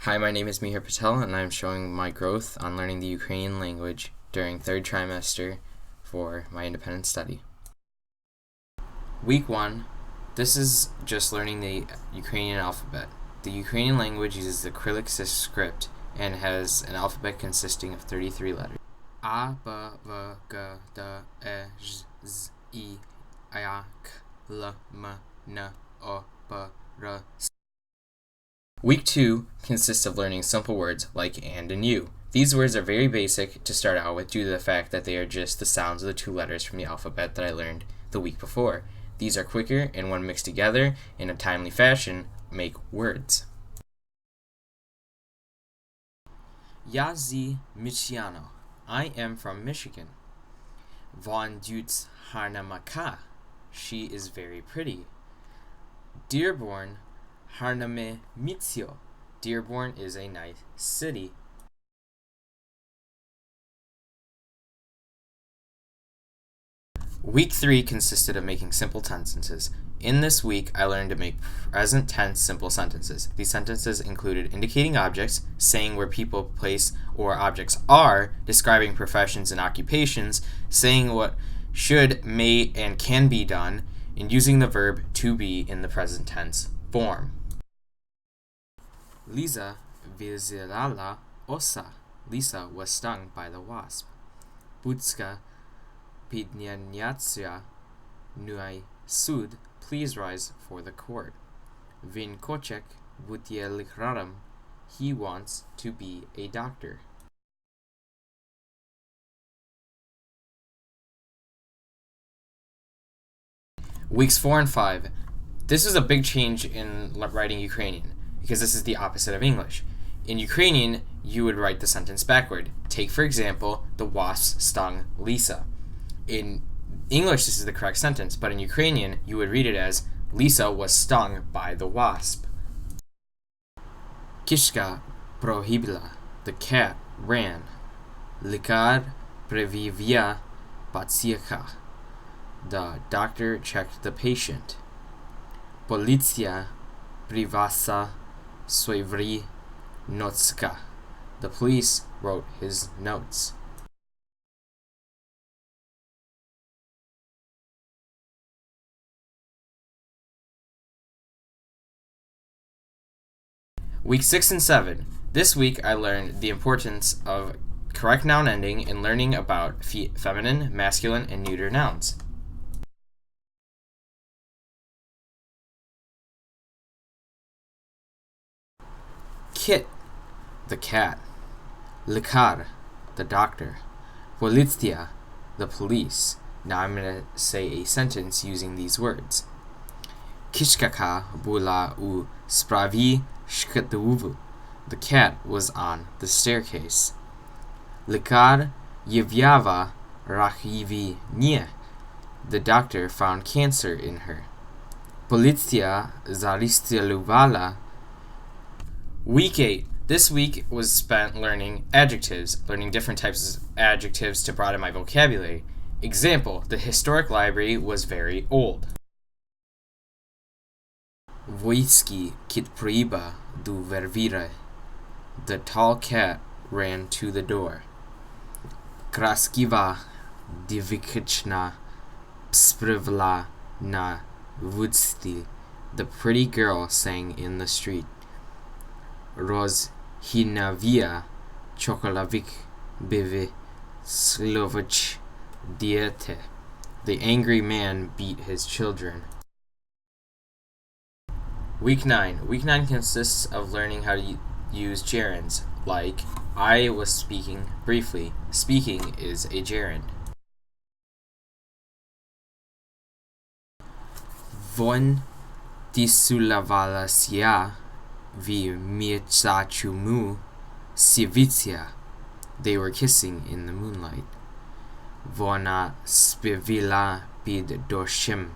Hi, my name is Mihir Patel, and I'm showing my growth on learning the Ukrainian language during third trimester for my independent study. Week 1, this is just learning the Ukrainian alphabet. The Ukrainian language uses the Cyrillic script and has an alphabet consisting of 33 letters. A, B, V, G, D, E, J, Z, I, A, K, L, M, N, O, P, R, S. Week 2 consists of learning simple words like and and you. These words are very basic to start out with due to the fact that they are just the sounds of the two letters from the alphabet that I learned the week before. These are quicker, and when mixed together in a timely fashion, make words. Ja z Michiano. I am from Michigan. Von Dutz Harnamaka. She is very pretty. Dearborn Harname Mitsio. Dearborn is a nice city. Week 3 consisted of making simple sentences. In this week, I learned to make present tense simple sentences. These sentences included indicating objects, saying where people, place, or objects are, describing professions and occupations, saying what should, may, and can be done, and using the verb to be in the present tense form. Lisa vyzerala osa. Lisa was stung by the wasp. Butska pidnyanyatsia nuai sud. Please rise for the court. Vin kochek butielikradam. He wants to be a doctor. Weeks 4 and 5. This is a big change in writing Ukrainian, because this is the opposite of English. In Ukrainian, you would write the sentence backward. Take, for example, the wasp stung Lisa. In English, this is the correct sentence, but in Ukrainian, you would read it as Lisa was stung by the wasp. Kishka prohibila. The cat ran. Likar previvia patsiaka. The doctor checked the patient. Policja privasa swevri notska. The police wrote his notes. Week 6 and 7. This week I learned the importance of correct noun ending and learning about feminine, masculine, and neuter nouns. Kit, the cat. Likar, the doctor. Policja, the police. Now I'm going to say a sentence using these words. Kishkaka bula u spravi shkatuvu. The cat was on the staircase. Likar yevyava rachivi nie. The doctor found cancer in her. Policja zaristyluvala. Week 8. This week was spent learning adjectives, learning different types of adjectives to broaden my vocabulary. Example, the historic library was very old. Voisky kit priba du vervire. The tall cat ran to the door. Kraskiva divikichna sprivla na vudsti. The pretty girl sang in the street. Rozhinavia chokolavik bivi slovich diete. The angry man beat his children. Week 9. Week 9 consists of learning how to use gerunds, like I was speaking briefly. Speaking is a gerund. Von tisulavalasya vi mietsachumu sivitsia. They were kissing in the moonlight. Vona spivila bid doshim.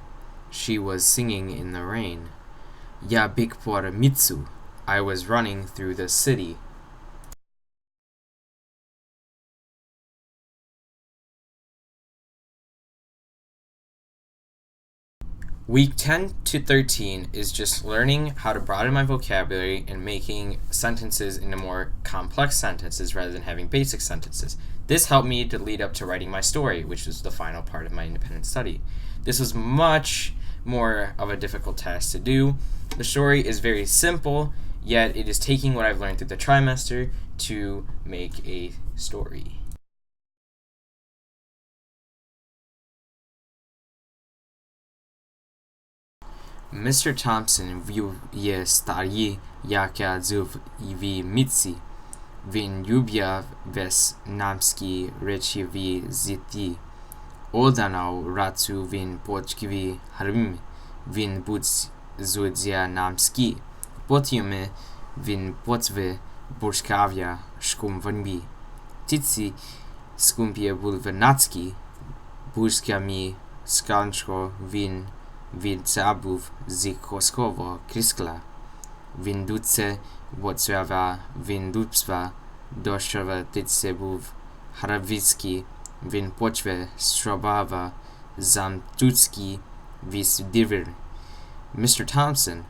She was singing in the rain. Ya bikpor mitsu. I was running through the city. Week 10 to 13 is just learning how to broaden my vocabulary and making sentences into more complex sentences rather than having basic sentences. This helped me to lead up to writing my story, which was the final part of my independent study. This was much more of a difficult task to do. The story is very simple, yet it is taking what I've learned through the trimester to make a story. Mr. Thompson je starý jaká v mici. Vin ljubja ves námský řečiví zity. Odanou racu vin počkiví hrmi. Vin buď zudzia námský. Potiome vin potve burskavia škumvanbi. Tici skumpie bulvernacký. Burskami skančko vin Vincabuv zikoskovo kriskla. Vinduce Botswava Vindupsva Doshava Titsebuv Hravicky Vin Pochve Strobava Zamtutski Visdivir. Mr. Thompson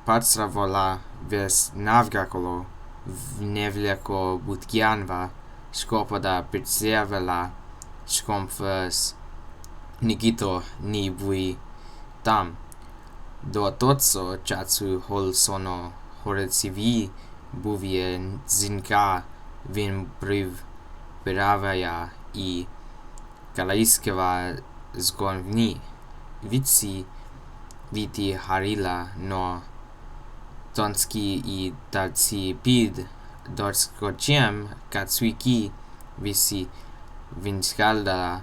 Patsravola ves Navgakolo Vnevleko Butgianva Skopada Pirzevela Skomfas Nigito Nibui tam. Do totso času hol sono horecivi buvie zinka vin briv beravaja I kalaiskeva zgonvni. Vici viti harila no tonski I dalci pid dorskočiem katsuiki visi vinskaldala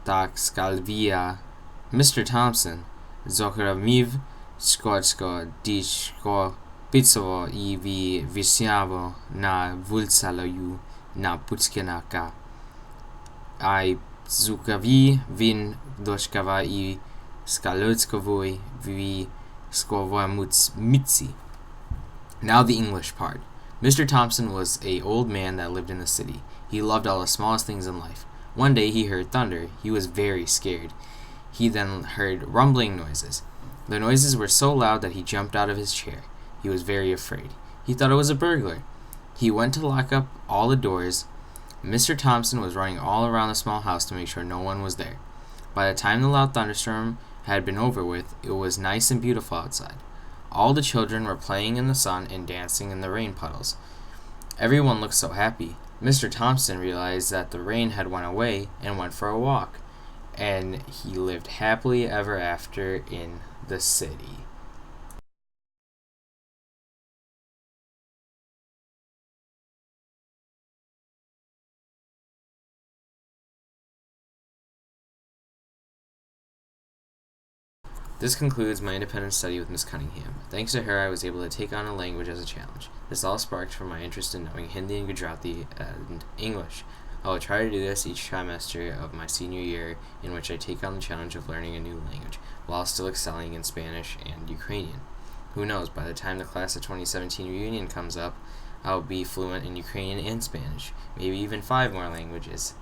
tak skalvia. Mr. Thompson Zohramiv Skotsko Dishko Pitsovo I vi Visjavo na Vulsaloju na Putskenaka. I Zukavi Vin Doshkava I Skalotskovoy Vi Skovomuts Mitzi. Now the English part. Mr. Thompson was an old man that lived in the city. He loved all the smallest things in life. One day he heard thunder. He was very scared. He then heard rumbling noises. The noises were so loud that he jumped out of his chair. He was very afraid. He thought it was a burglar. He went to lock up all the doors. Mr. Thompson was running all around the small house to make sure no one was there. By the time the loud thunderstorm had been over with, it was nice and beautiful outside. All the children were playing in the sun and dancing in the rain puddles. Everyone looked so happy. Mr. Thompson realized that the rain had went away and went for a walk. And he lived happily ever after in the city. This concludes my independent study with Miss Cunningham. Thanks to her, I was able to take on a language as a challenge. This all sparked from my interest in knowing Hindi and Gujarati and English. I will try to do this each trimester of my senior year, in which I take on the challenge of learning a new language, while still excelling in Spanish and Ukrainian. Who knows, by the time the class of 2017 reunion comes up, I'll be fluent in Ukrainian and Spanish, maybe even 5 more languages.